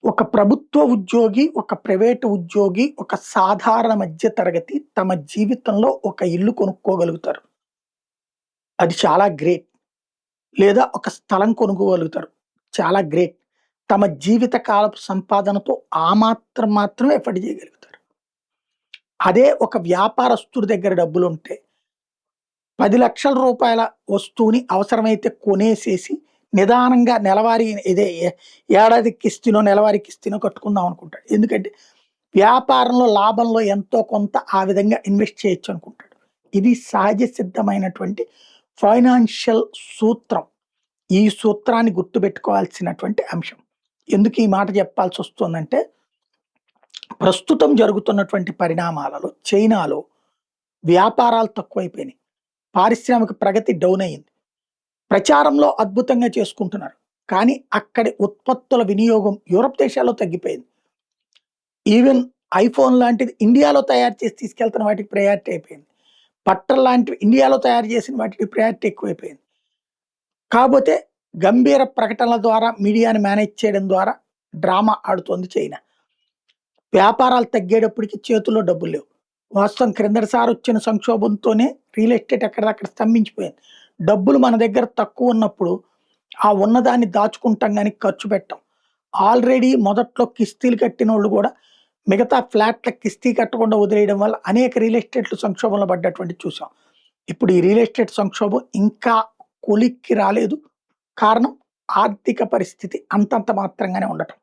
ఒక ప్రభుత్వ ఉద్యోగి, ఒక ప్రైవేట్ ఉద్యోగి, ఒక సాధారణ మధ్య తరగతి తమ జీవితంలో ఒక ఇల్లు కొనుక్కోగలుగుతారు. అది చాలా గ్రేట్. లేదా ఒక స్థలం కొనుక్కోగలుగుతారు. చాలా గ్రేట్. తమ జీవిత కాలపు సంపాదనతో ఆ మాత్రం మాత్రమే ఎఫర్డ్ చేయగలుగుతారు. అదే ఒక వ్యాపారస్తుడి దగ్గర డబ్బులుంటే రూ. 10,00,000 వస్తువుని అవసరమైతే కొనేసేసి నిదానంగా నెలవారీ ఏడాది కిస్తీనో, నెలవారీ కిస్తీనో కట్టుకుందాం అనుకుంటాడు. ఎందుకంటే వ్యాపారంలో లాభంలో ఎంతో కొంత ఆ విధంగా ఇన్వెస్ట్ చేయొచ్చు అనుకుంటాడు. ఇది సహజ సిద్ధమైనటువంటి ఫైనాన్షియల్ సూత్రం. ఈ సూత్రాన్ని గుర్తుపెట్టుకోవాల్సినటువంటి అంశం. ఎందుకు ఈ మాట చెప్పాల్సొస్తుందంటే, ప్రస్తుతం జరుగుతున్నటువంటి పరిణామాలలో చైనాలో వ్యాపారాలు తక్కువైపోయినాయి. పారిశ్రామిక ప్రగతి డౌన్ అయింది. ప్రచారంలో అద్భుతంగా చేసుకుంటున్నారు. కానీ అక్కడి ఉత్పత్తుల వినియోగం యూరప్ దేశాల్లో తగ్గిపోయింది. ఈవెన్ ఐఫోన్ లాంటిది ఇండియాలో తయారు చేసి తీసుకెళ్తున్న వాటికి ప్రయారిటీ అయిపోయింది. బట్టలు లాంటివి ఇండియాలో తయారు చేసిన వాటికి ప్రయారిటీ ఎక్కువైపోయింది. కాకపోతే గంభీర ప్రకటనల ద్వారా మీడియాని మేనేజ్ చేయడం ద్వారా డ్రామా ఆడుతోంది చైనా. వ్యాపారాలు తగ్గేటప్పటికి చేతుల్లో డబ్బులు లేవు. వాస్తవం క్రిందటిసారి వచ్చిన సంక్షోభంతోనే రియల్ ఎస్టేట్ ఎక్కడిదక్కడ స్తంభించిపోయింది. డబ్బులు మన దగ్గర తక్కువ ఉన్నప్పుడు ఆ ఉన్నదాన్ని దాచుకుంటాం గానీ ఖర్చు పెట్టం. ఆల్రెడీ మొదట్లో కిస్తీలు కట్టినోళ్ళు కూడా మిగతా ఫ్లాట్ల కిస్తీ కట్టకుండా వదిలేయడం వల్ల అనేక రియల్ ఎస్టేట్లు సంక్షోభంలో పడ్డటువంటిది చూసాం. ఇప్పుడు ఈ రియల్ ఎస్టేట్ సంక్షోభం ఇంకా కొలిక్కి రాలేదు. కారణం ఆర్థిక పరిస్థితి అంతంత మాత్రంగానే ఉండటం.